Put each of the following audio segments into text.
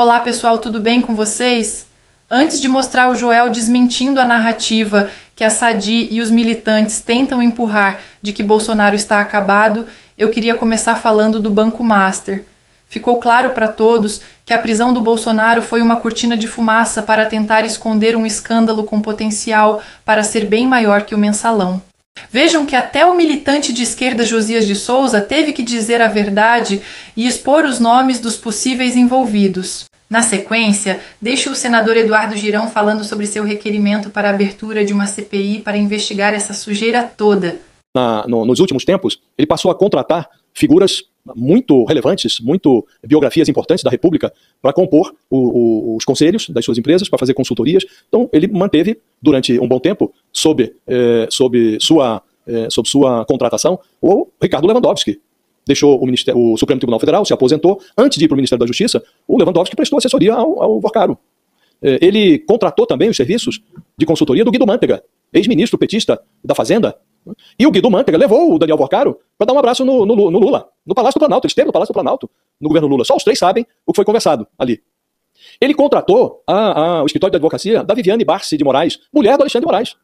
Olá pessoal, tudo bem com vocês? Antes de mostrar o Joel desmentindo a narrativa que a Sadi e os militantes tentam empurrar de que Bolsonaro está acabado, eu queria começar falando do Banco Master. Ficou claro para todos que a prisão do Bolsonaro foi uma cortina de fumaça para tentar esconder um escândalo com potencial para ser bem maior que o Mensalão. Vejam que até o militante de esquerda Josias de Souza teve que dizer a verdade e expor os nomes dos possíveis envolvidos. Na sequência, deixo o senador Eduardo Girão falando sobre seu requerimento para a abertura de uma CPI para investigar essa sujeira toda. Nos últimos tempos, ele passou a contratar figuras muito relevantes, biografias importantes da República para compor os conselhos das suas empresas, para fazer consultorias. Então, ele manteve, durante um bom tempo, sob sua contratação, o Ricardo Lewandowski. Deixou o Supremo Tribunal Federal, se aposentou. Antes de ir para o Ministério da Justiça, o Lewandowski prestou assessoria ao Vorcaro. Ele contratou também os serviços de consultoria do Guido Mantega, ex-ministro petista da Fazenda. E o Guido Mantega levou o Daniel Vorcaro para dar um abraço no Lula, no Palácio do Planalto. Ele esteve no Palácio do Planalto, no governo Lula. Só os três sabem o que foi conversado ali. Ele contratou o escritório de advocacia da Viviane Barsi de Moraes, mulher do Alexandre de Moraes.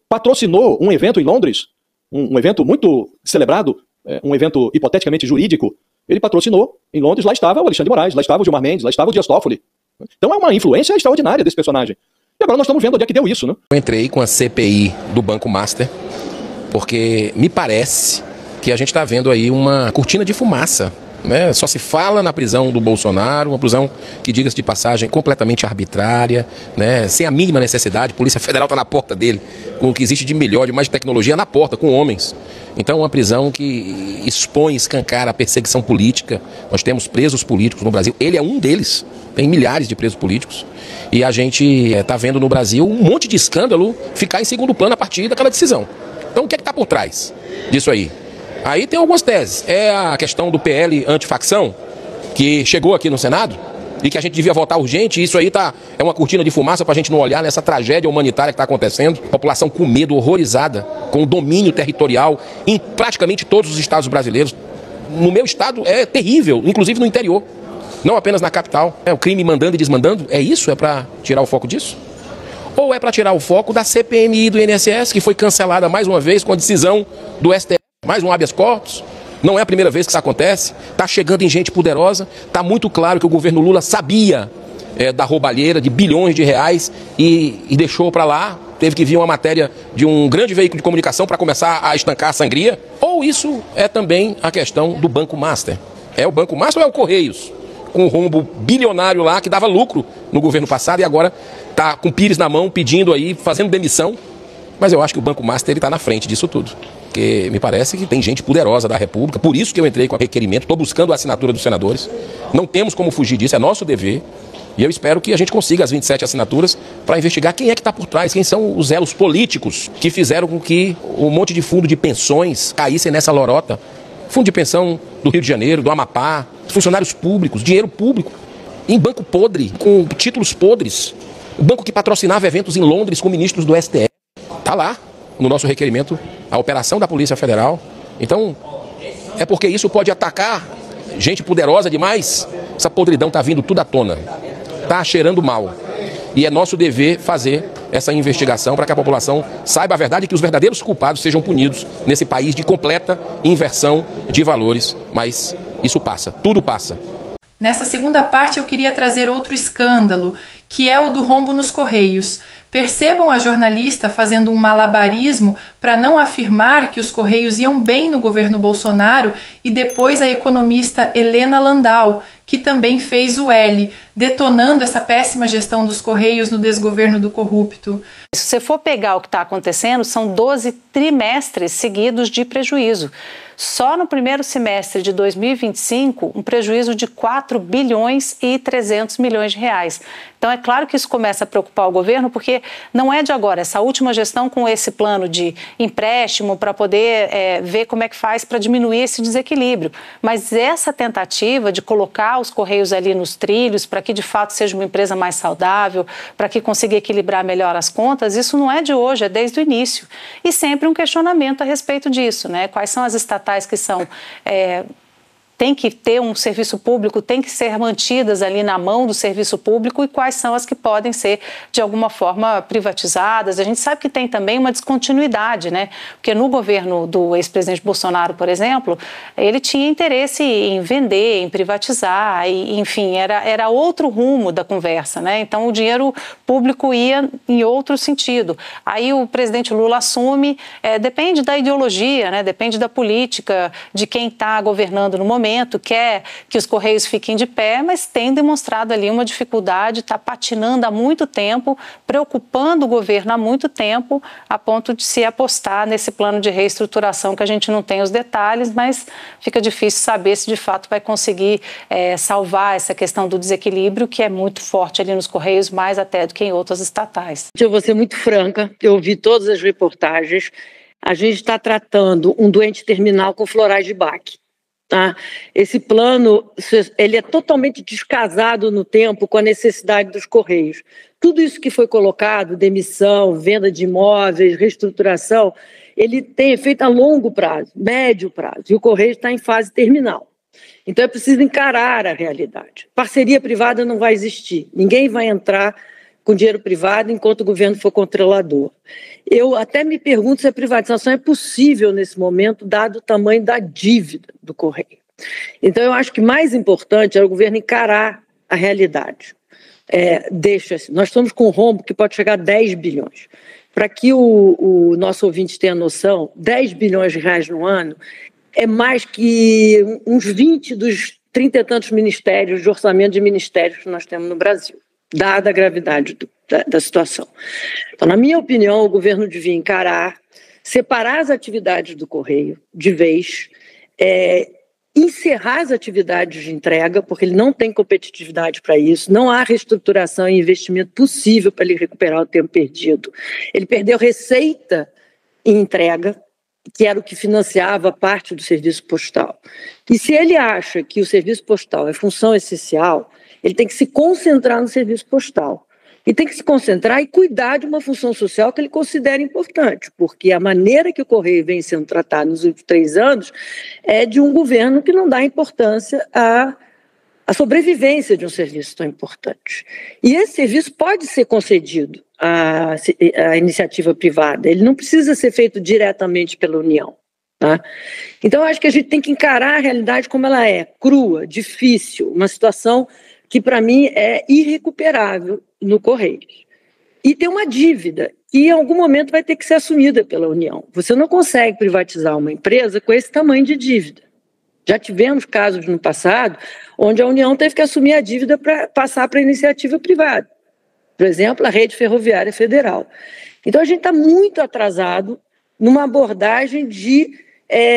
Patrocinou um evento em Londres, um evento muito celebrado, um evento hipoteticamente jurídico. Ele patrocinou em Londres, lá estava o Alexandre de Moraes, lá estava o Gilmar Mendes, lá estava o Dias Toffoli. Então é uma influência extraordinária desse personagem. E agora nós estamos vendo onde é que deu isso, né? Eu entrei com a CPI do Banco Master, porque me parece que a gente está vendo aí uma cortina de fumaça, né? Só se fala na prisão do Bolsonaro, uma prisão que, diga-se de passagem, completamente arbitrária, né? Sem a mínima necessidade. A Polícia Federal está na porta dele, com o que existe de melhor, de mais tecnologia na porta, com homens. Então, uma prisão que expõe, escancara a perseguição política. Nós temos presos políticos no Brasil. Ele é um deles. Tem milhares de presos políticos. E a gente está vendo no Brasil um monte de escândalo ficar em segundo plano a partir daquela decisão. Então, o que é que está por trás disso aí? Aí tem algumas teses. É a questão do PL antifacção, que chegou aqui no Senado e que a gente devia votar urgente. E isso aí é uma cortina de fumaça para a gente não olhar nessa tragédia humanitária que está acontecendo. População com medo, horrorizada, com o domínio territorial em praticamente todos os estados brasileiros. No meu estado é terrível, inclusive no interior. Não apenas na capital. O crime mandando e desmandando. É isso? É para tirar o foco disso? Ou é para tirar o foco da CPMI do INSS, que foi cancelada mais uma vez com a decisão do STF, mais um habeas corpus? Não é a primeira vez que isso acontece. Está chegando em gente poderosa. Está muito claro que o governo Lula sabia da roubalheira de bilhões de reais e deixou para lá. Teve que vir uma matéria de um grande veículo de comunicação para começar a estancar a sangria. Ou isso é também a questão do Banco Master? É o Banco Master ou é o Correios? Com um rombo bilionário lá que dava lucro no governo passado e agora está com o Pires na mão pedindo aí, fazendo demissão. Mas eu acho que o Banco Master está na frente disso tudo. Porque me parece que tem gente poderosa da República, por isso que eu entrei com requerimento, estou buscando a assinatura dos senadores. Não temos como fugir disso, é nosso dever. E eu espero que a gente consiga as 27 assinaturas para investigar quem é que está por trás, quem são os elos políticos que fizeram com que um monte de fundo de pensões caíssem nessa lorota. Fundo de pensão do Rio de Janeiro, do Amapá, funcionários públicos, dinheiro público, em banco podre, com títulos podres. O banco que patrocinava eventos em Londres com ministros do STF. Está lá, no nosso requerimento, a operação da Polícia Federal. Então, é porque isso pode atacar gente poderosa demais. Essa podridão está vindo tudo à tona. Está cheirando mal. E é nosso dever fazer essa investigação para que a população saiba a verdade e que os verdadeiros culpados sejam punidos nesse país de completa inversão de valores. Mas isso passa, tudo passa. Nessa segunda parte eu queria trazer outro escândalo, que é o do rombo nos Correios. Percebam a jornalista fazendo um malabarismo para não afirmar que os Correios iam bem no governo Bolsonaro e depois a economista Helena Landau, que também fez o L, detonando essa péssima gestão dos Correios no desgoverno do corrupto. Se você for pegar o que está acontecendo, são 12 trimestres seguidos de prejuízo. Só no primeiro semestre de 2025, um prejuízo de 4 bilhões e 300 milhões de reais. Então, é claro que isso começa a preocupar o governo, porque não é de agora. Essa última gestão com esse plano de empréstimo para poder ver como é que faz para diminuir esse desequilíbrio. Mas essa tentativa de colocar os Correios ali nos trilhos para que, de fato, seja uma empresa mais saudável, para que consiga equilibrar melhor as contas, isso não é de hoje, é desde o início. E sempre um questionamento a respeito disso, né? Quais são as estatais que são tem que ter um serviço público, tem que ser mantidas ali na mão do serviço público e quais são as que podem ser, de alguma forma, privatizadas. A gente sabe que tem também uma descontinuidade, né? Porque no governo do ex-presidente Bolsonaro, por exemplo, ele tinha interesse em vender, em privatizar, e, enfim, era outro rumo da conversa, né? Então, o dinheiro público ia em outro sentido. Aí o presidente Lula assume, depende da ideologia, né? Depende da política, de quem está governando no momento, quer que os Correios fiquem de pé, mas tem demonstrado ali uma dificuldade, está patinando há muito tempo, preocupando o governo há muito tempo, a ponto de se apostar nesse plano de reestruturação que a gente não tem os detalhes, mas fica difícil saber se de fato vai conseguir salvar essa questão do desequilíbrio, que é muito forte ali nos Correios, mais até do que em outras estatais. Eu vou ser muito franca, eu vi todas as reportagens, a gente está tratando um doente terminal com florais de Bach. Tá? Esse plano, ele é totalmente descasado no tempo com a necessidade dos Correios. Tudo isso que foi colocado, demissão, venda de imóveis, reestruturação, ele tem efeito a longo prazo, médio prazo, e o Correio está em fase terminal. Então é preciso encarar a realidade. Parceria privada não vai existir, ninguém vai entrar com dinheiro privado enquanto o governo for controlador. Eu até me pergunto se a privatização é possível nesse momento, dado o tamanho da dívida do Correio. Então eu acho que mais importante é o governo encarar a realidade. Nós estamos com um rombo que pode chegar a 10 bilhões. Para que o nosso ouvinte tenha noção, 10 bilhões de reais no ano é mais que uns 20 dos 30 e tantos ministérios, de orçamento de ministérios que nós temos no Brasil, dada a gravidade da situação. Então, na minha opinião, o governo devia encarar, separar as atividades do Correio de vez, encerrar as atividades de entrega, porque ele não tem competitividade para isso, não há reestruturação e investimento possível para ele recuperar o tempo perdido. Ele perdeu receita em entrega, que era o que financiava parte do serviço postal. E se ele acha que o serviço postal é função essencial, ele tem que se concentrar no serviço postal. E tem que se concentrar e cuidar de uma função social que ele considera importante, porque a maneira que o Correio vem sendo tratado nos últimos 3 anos é de um governo que não dá importância à sobrevivência de um serviço tão importante. E esse serviço pode ser concedido à iniciativa privada, ele não precisa ser feito diretamente pela União. Tá? Então, eu acho que a gente tem que encarar a realidade como ela é, crua, difícil, uma situação que para mim é irrecuperável no Correio. E tem uma dívida que em algum momento vai ter que ser assumida pela União. Você não consegue privatizar uma empresa com esse tamanho de dívida. Já tivemos casos no passado onde a União teve que assumir a dívida para passar para a iniciativa privada. Por exemplo, a Rede Ferroviária Federal. Então a gente está muito atrasado numa abordagem de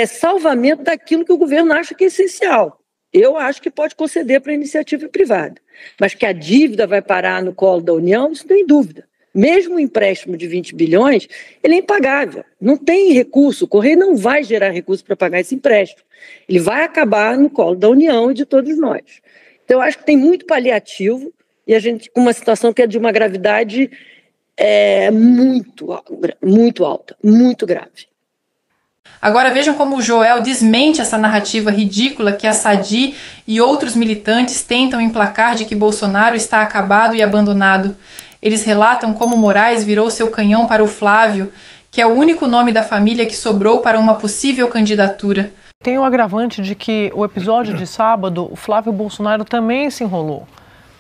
salvamento daquilo que o governo acha que é essencial. Eu acho que pode conceder para a iniciativa privada, mas que a dívida vai parar no colo da União, isso não tem dúvida. Mesmo o empréstimo de 20 bilhões, ele é impagável, não tem recurso, o Correio não vai gerar recurso para pagar esse empréstimo. Ele vai acabar no colo da União e de todos nós. Então, eu acho que tem muito paliativo e a gente com uma situação que é de uma gravidade muito alta, muito grave. Agora vejam como o Joel desmente essa narrativa ridícula que a Sadi e outros militantes tentam emplacar de que Bolsonaro está acabado e abandonado. Eles relatam como Moraes virou seu canhão para o Flávio, que é o único nome da família que sobrou para uma possível candidatura. Tem o agravante de que o episódio de sábado, o Flávio Bolsonaro também se enrolou.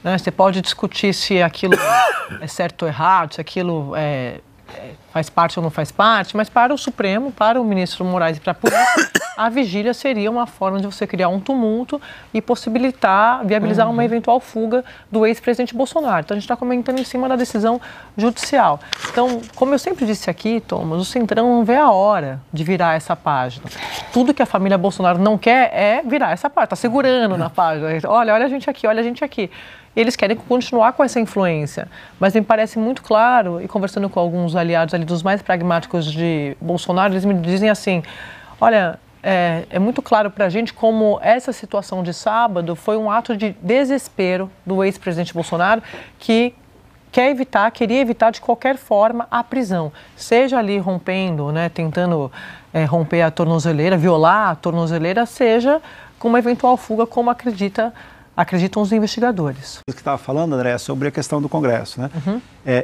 Né? Você pode discutir se aquilo é certo ou errado, se aquilo faz parte ou não faz parte, mas para o Supremo, para o ministro Moraes e para a polícia, a vigília seria uma forma de você criar um tumulto e viabilizar uma eventual fuga do ex-presidente Bolsonaro. Então a gente está comentando em cima da decisão judicial. Então, como eu sempre disse aqui, Thomas, o Centrão não vê a hora de virar essa página. Tudo que a família Bolsonaro não quer é virar essa página, está segurando na página. Olha a gente aqui, olha a gente aqui. Eles querem continuar com essa influência, mas me parece muito claro, e conversando com alguns aliados ali dos mais pragmáticos de Bolsonaro, eles me dizem assim, olha, é muito claro para a gente como essa situação de sábado foi um ato de desespero do ex-presidente Bolsonaro que queria evitar de qualquer forma a prisão, seja ali rompendo, né, tentando romper a tornozeleira, violar a tornozeleira, seja com uma eventual fuga, como acreditam os investigadores. O que estava falando, André, é sobre a questão do Congresso, né?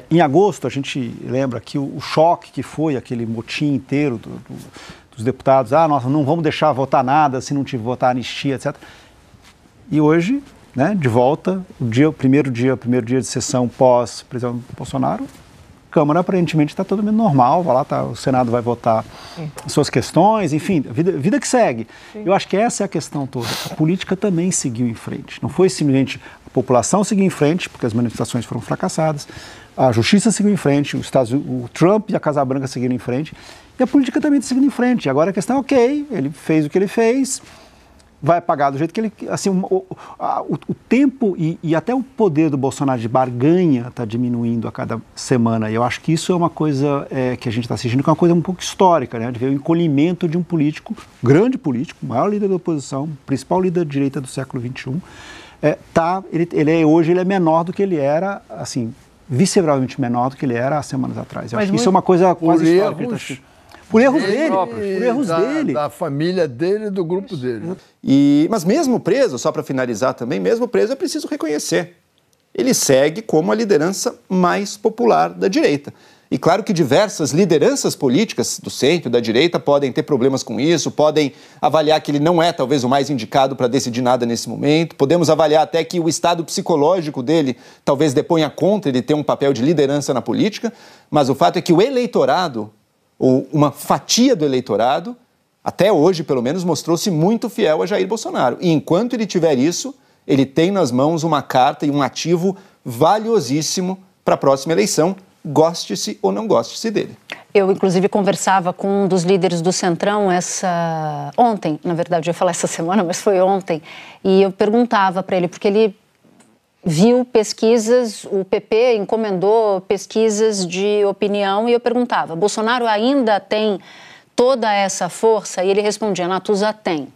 Em agosto, a gente lembra que o choque que foi aquele motim inteiro dos deputados, nós não vamos deixar votar nada se não tiver votar anistia, etc. E hoje, né, de volta, o primeiro dia de sessão pós-presidente Bolsonaro, a Câmara aparentemente está todo mundo normal, vai lá, o Senado vai votar suas questões, enfim, vida que segue. Sim. Eu acho que essa é a questão toda. A política também seguiu em frente. Não foi simplesmente a população seguir em frente, porque as manifestações foram fracassadas, a justiça seguiu em frente, o Trump e a Casa Branca seguiram em frente, e a política também está seguindo em frente. Agora a questão é, ok, ele fez o que ele fez, vai pagar do jeito que ele... Assim, o tempo e até o poder do Bolsonaro de barganha está diminuindo a cada semana. E eu acho que isso é uma coisa que a gente está assistindo, que é uma coisa um pouco histórica, né? De ver o encolhimento de um político, grande político, maior líder da oposição, principal líder da direita do século XXI. Hoje ele é menor do que ele era, assim, visceralmente menor do que ele era há semanas atrás. Eu acho que isso é uma coisa quase histórica. Por erros dele. Da família dele e do grupo dele. Mas mesmo preso, só para finalizar também, mesmo preso é preciso reconhecer. Ele segue como a liderança mais popular da direita. E claro que diversas lideranças políticas do centro e da direita podem ter problemas com isso, podem avaliar que ele não é talvez o mais indicado para decidir nada nesse momento, podemos avaliar até que o estado psicológico dele talvez deponha contra ele ter um papel de liderança na política, mas o fato é que o eleitorado, ou uma fatia do eleitorado, até hoje, pelo menos, mostrou-se muito fiel a Jair Bolsonaro. E enquanto ele tiver isso, ele tem nas mãos uma carta e um ativo valiosíssimo para a próxima eleição, goste-se ou não goste-se dele. Eu, inclusive, conversava com um dos líderes do Centrão ontem, na verdade, eu ia falar essa semana, mas foi ontem, e eu perguntava para ele, porque ele viu pesquisas, o PP encomendou pesquisas de opinião, e eu perguntava, Bolsonaro ainda tem toda essa força? E ele respondia, Natuza tem.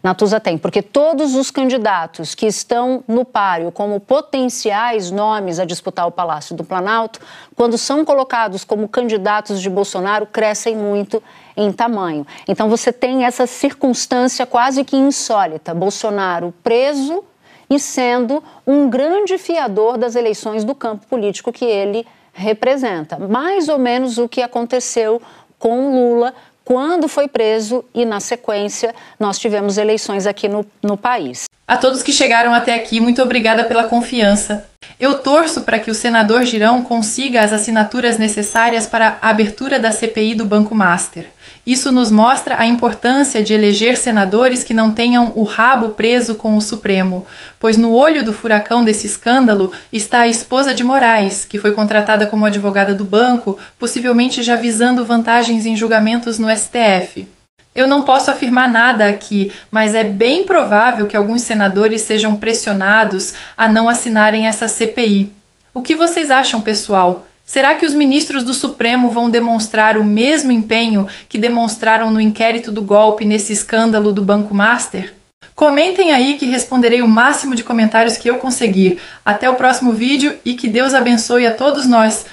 Natuza tem, porque todos os candidatos que estão no páreo como potenciais nomes a disputar o Palácio do Planalto, quando são colocados como candidatos de Bolsonaro, crescem muito em tamanho. Então você tem essa circunstância quase que insólita, Bolsonaro preso e sendo um grande fiador das eleições do campo político que ele representa. Mais ou menos o que aconteceu com Lula quando foi preso e, na sequência, nós tivemos eleições aqui no país. A todos que chegaram até aqui, muito obrigada pela confiança. Eu torço para que o senador Girão consiga as assinaturas necessárias para a abertura da CPI do Banco Master. Isso nos mostra a importância de eleger senadores que não tenham o rabo preso com o Supremo, pois no olho do furacão desse escândalo está a esposa de Moraes, que foi contratada como advogada do banco, possivelmente já visando vantagens em julgamentos no STF. Eu não posso afirmar nada aqui, mas é bem provável que alguns senadores sejam pressionados a não assinarem essa CPI. O que vocês acham, pessoal? Será que os ministros do Supremo vão demonstrar o mesmo empenho que demonstraram no inquérito do golpe nesse escândalo do Banco Master? Comentem aí que responderei o máximo de comentários que eu conseguir. Até o próximo vídeo e que Deus abençoe a todos nós.